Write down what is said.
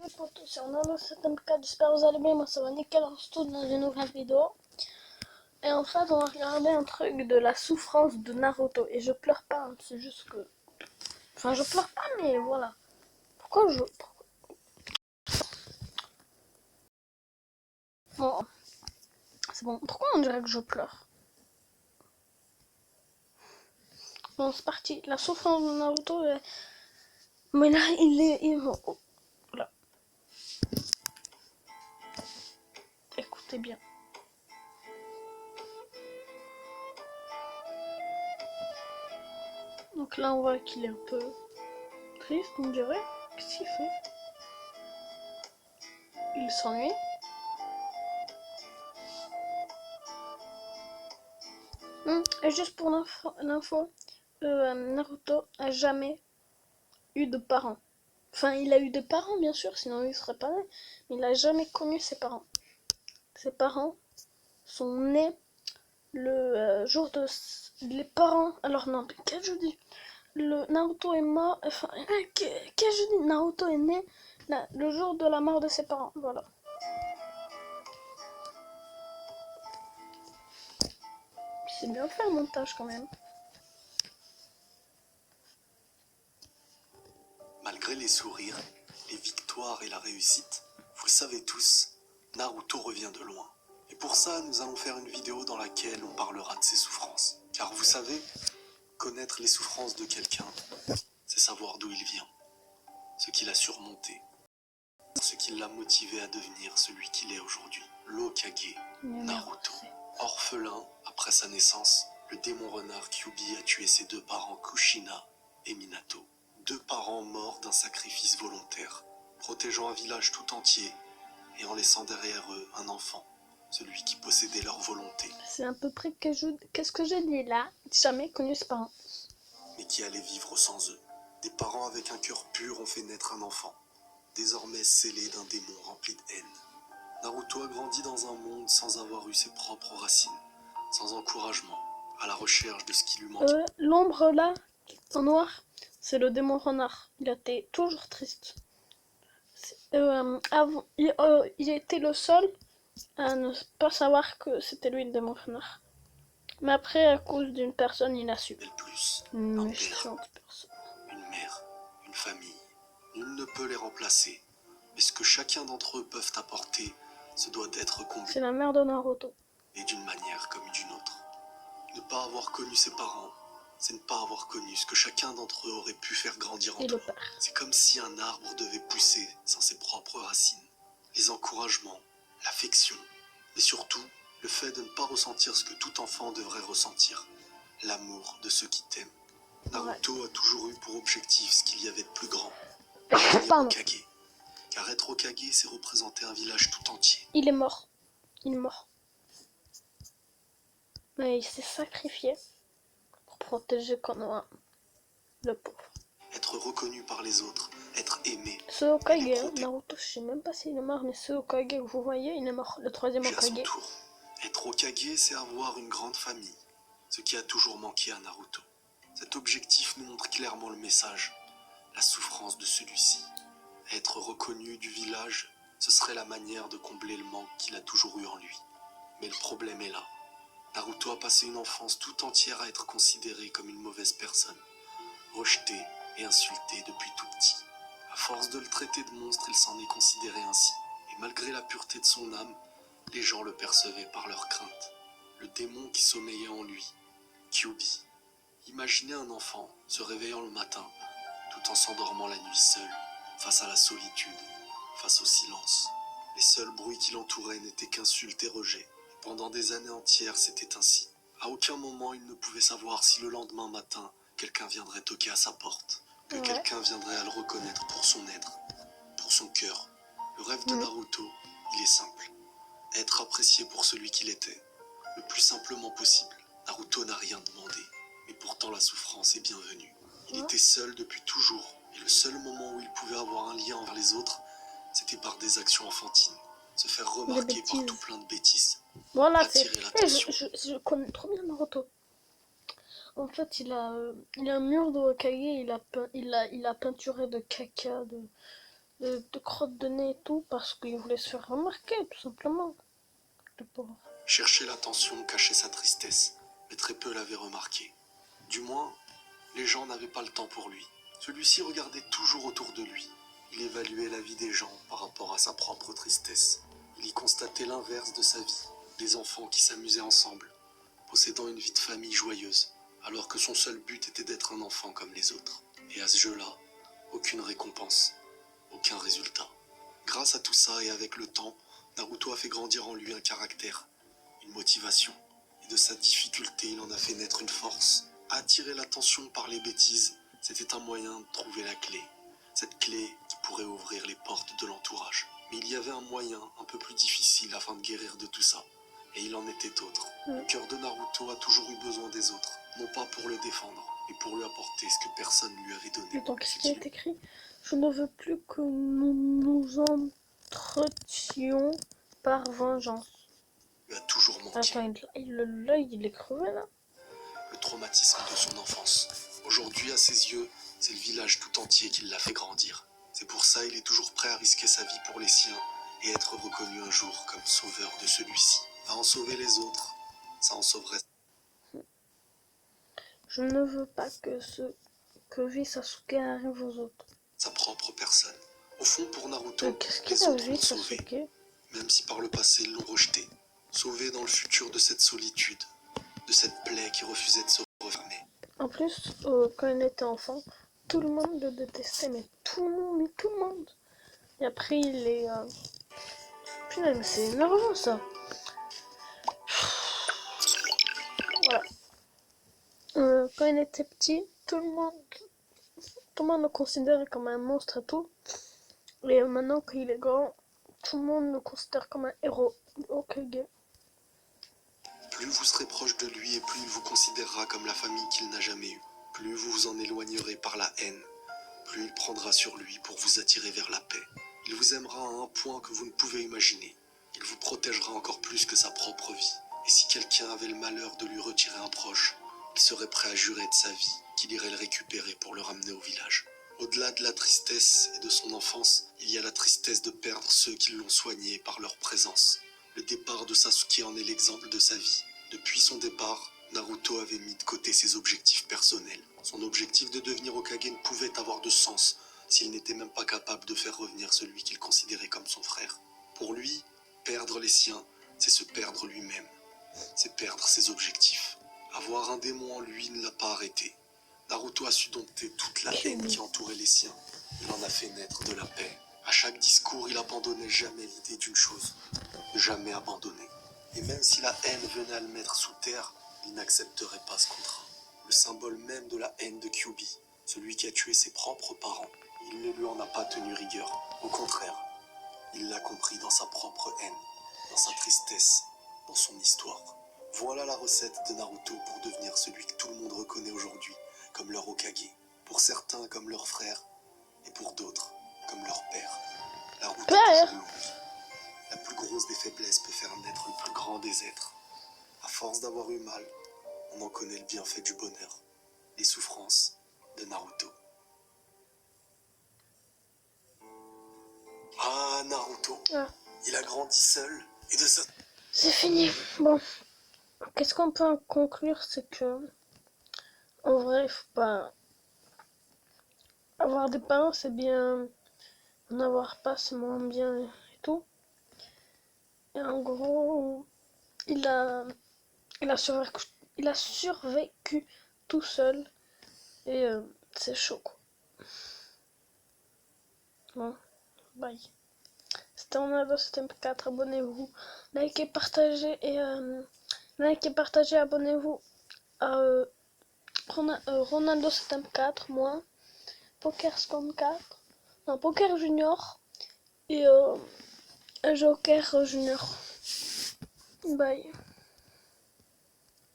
Les potos, c'est Arnaud 74, j'espère que vous allez bien, moi ça va nickel, on se retrouve dans une nouvelle vidéo. Et en fait on va regarder un truc de la souffrance de Naruto. Et je pleure pas, hein, c'est juste que... Enfin je pleure pas mais voilà. Pourquoi je... Bon, c'est bon, pourquoi on dirait que je pleure? Bon c'est parti, la souffrance de Naruto est... Mais là oh, voilà. Écoutez bien. Donc là on voit qu'il est un peu triste, on dirait. Qu'est-ce qu'il fait? Il s'ennuie. Et juste pour l'info, Naruto a jamais eu de parents. Enfin, il a eu des parents bien sûr, sinon il serait pas né. Mais il a jamais connu ses parents. Ses parents sont nés le jour de... Les parents... Alors non, qu'est-ce que je dis? Le Naruto est mort... Enfin, qu'est-ce que je dis? Naruto est né le jour de la mort de ses parents. Voilà. C'est bien fait le montage quand même. Malgré les sourires, les victoires et la réussite, vous le savez tous, Naruto revient de loin. Et pour ça, nous allons faire une vidéo dans laquelle on parlera de ses souffrances. Car vous savez, connaître les souffrances de quelqu'un, c'est savoir d'où il vient, ce qu'il a surmonté, ce qui l'a motivé à devenir celui qu'il est aujourd'hui, l'Hokage Naruto. Orphelin après sa naissance, le démon renard Kyuubi a tué ses deux parents Kushina et Minato. Deux parents morts d'un sacrifice volontaire, protégeant un village tout entier et en laissant derrière eux un enfant, celui qui possédait leur volonté. C'est à peu près qu'est-ce que j'ai dit là. Jamais connu ses parents. Mais qui allait vivre sans eux. Des parents avec un cœur pur ont fait naître un enfant, désormais scellé d'un démon rempli de haine. Naruto a grandi dans un monde sans avoir eu ses propres racines, sans encouragement, à la recherche de ce qui lui manquait. L'ombre là, en noir, c'est le démon renard. Il était toujours triste. Avant, il était le seul à ne pas savoir que c'était lui le démon renard. Mais après, à cause d'une personne, il a su. Plus, Une un méchante père, personne. une mère, une famille. Nul ne peut les remplacer. Mais ce que chacun d'entre eux peuvent apporter, se doit d'être comblé. C'est la mère de Naruto. Et d'une manière comme d'une autre. Ne pas avoir connu ses parents, c'est ne pas avoir connu ce que chacun d'entre eux aurait pu faire grandir en eux. C'est comme si un arbre devait pousser sans ses propres racines. Les encouragements, l'affection, et surtout le fait de ne pas ressentir ce que tout enfant devrait ressentir, l'amour de ceux qui t'aiment. Naruto a toujours eu pour objectif ce qu'il y avait de plus grand, devenir Hokage. Car être Hokage, c'est représenter un village tout entier. Il est mort. Il est mort. Mais il s'est sacrifié pour protéger Konoha, le pauvre. Être reconnu par les autres, être aimé. Ce Hokage, Naruto, je sais même pas s'il est mort, mais ce Hokage que vous voyez, il est mort. Le troisième Hokage. À son tour, être Hokage, c'est avoir une grande famille, ce qui a toujours manqué à Naruto. Cet objectif nous montre clairement le message, la souffrance de celui-ci. Être reconnu du village, ce serait la manière de combler le manque qu'il a toujours eu en lui. Mais le problème est là. Naruto a passé une enfance tout entière à être considéré comme une mauvaise personne, rejeté et insulté depuis tout petit. À force de le traiter de monstre, il s'en est considéré ainsi. Et malgré la pureté de son âme, les gens le percevaient par leur crainte. Le démon qui sommeillait en lui, Kyuubi. Imaginez un enfant se réveillant le matin, tout en s'endormant la nuit seul, face à la solitude, face au silence. Les seuls bruits qui l'entouraient n'étaient qu'insultes et rejets. Pendant des années entières, c'était ainsi. À aucun moment, il ne pouvait savoir si le lendemain matin, quelqu'un viendrait toquer à sa porte, que quelqu'un viendrait à le reconnaître pour son être, pour son cœur. Le rêve de Naruto, il est simple. Être apprécié pour celui qu'il était, le plus simplement possible. Naruto n'a rien demandé, mais pourtant la souffrance est bienvenue. Il était seul depuis toujours, et le seul moment où il pouvait avoir un lien envers les autres, c'était par des actions enfantines, se faire remarquer par tout plein de bêtises. Voilà, je connais trop bien Naruto. En fait, il a un mur de Hokage, il a peinturé de caca, de crottes de nez et tout, parce qu'il voulait se faire remarquer, tout simplement. Le pauvre. Chercher l'attention cachait sa tristesse, mais très peu l'avaient remarqué. Du moins, les gens n'avaient pas le temps pour lui. Celui-ci regardait toujours autour de lui. Il évaluait la vie des gens par rapport à sa propre tristesse. Il y constatait l'inverse de sa vie, des enfants qui s'amusaient ensemble, possédant une vie de famille joyeuse, alors que son seul but était d'être un enfant comme les autres. Et à ce jeu-là, aucune récompense, aucun résultat. Grâce à tout ça et avec le temps, Naruto a fait grandir en lui un caractère, une motivation, et de sa difficulté il en a fait naître une force. Attirer l'attention par les bêtises, c'était un moyen de trouver la clé. Cette clé qui pourrait ouvrir les portes de l'entourage. Mais il y avait un moyen un peu plus difficile afin de guérir de tout ça. Et il en était autre. Le cœur de Naruto a toujours eu besoin des autres. Non pas pour le défendre, mais pour lui apporter ce que personne ne lui avait donné. Donc, qu'est-ce qui est écrit? Je ne veux plus que nous nous entretions par vengeance. Lui a toujours manqué. Attends, l'œil, il est crevé, là. Le traumatisme de son enfance. Aujourd'hui, à ses yeux, c'est le village tout entier qui l'a fait grandir. C'est pour ça il est toujours prêt à risquer sa vie pour les siens et être reconnu un jour comme sauveur de celui-ci. À en sauver les autres, ça en sauverait. Je ne veux pas que ce que vit Sasuke arrive aux autres. Sa propre personne. Au fond, pour Naruto, Qu'est-ce les qu'il a autres vu, l'ont sauvé, Sasuke? même si par le passé ils l'ont rejeté. Sauvé dans le futur de cette solitude, de cette plaie qui refusait de se refermer. En plus, quand il était enfant, tout le monde le détestait, mais tout le monde. Et après, il est... Putain, mais c'est énervant, ça. Voilà. Quand il était petit, tout le monde le considérait comme un monstre et tout. Et maintenant qu'il est grand, tout le monde le considère comme un héros. Ok, gay. Plus vous serez proche de lui et plus il vous considérera comme la famille qu'il n'a jamais eue. Plus vous vous en éloignerez par la haine, plus il prendra sur lui pour vous attirer vers la paix. Il vous aimera à un point que vous ne pouvez imaginer. Il vous protégera encore plus que sa propre vie. Et si quelqu'un avait le malheur de lui retirer un proche, il serait prêt à jurer de sa vie qu'il irait le récupérer pour le ramener au village. Au-delà de la tristesse et de son enfance, il y a la tristesse de perdre ceux qui l'ont soigné par leur présence. Le départ de Sasuke en est l'exemple de sa vie. Depuis son départ, Naruto avait mis de côté ses objectifs personnels. Son objectif de devenir Hokage ne pouvait avoir de sens s'il n'était même pas capable de faire revenir celui qu'il considérait comme son frère. Pour lui, perdre les siens, c'est se perdre lui-même. C'est perdre ses objectifs. Avoir un démon en lui ne l'a pas arrêté. Naruto a su dompter toute la haine qui entourait les siens. Il en a fait naître de la paix. À chaque discours, il abandonnait jamais l'idée d'une chose. Ne jamais abandonner. Et même si la haine venait à le mettre sous terre, il n'accepterait pas ce contrat. Le symbole même de la haine de Kyuubi, celui qui a tué ses propres parents, il ne lui en a pas tenu rigueur. Au contraire, il l'a compris dans sa propre haine, dans sa tristesse, dans son histoire. Voilà la recette de Naruto pour devenir celui que tout le monde reconnaît aujourd'hui comme leur Hokage. Pour certains comme leur frère, et pour d'autres comme leur père. La route est toujours longue. La plus grosse des faiblesses peut faire naître le plus grand des êtres. À force d'avoir eu mal, on en connaît le bienfait du bonheur. Les souffrances de Naruto. Ah, Naruto. Ah. Il a grandi seul et de sa... C'est fini. Bon. Qu'est-ce qu'on peut en conclure, c'est que... En vrai, il faut pas... Avoir des parents, c'est bien. En avoir pas, c'est moins bien et tout. Et en gros, il a survécu tout seul. Et c'est chaud, quoi. Bon, bye. C'était Ronaldo, c'était MP4. Abonnez-vous. Likez, partagez et abonnez-vous à Ronaldo 74, moi, Poker 54, non, Poker Junior et Joker Junior. Bye.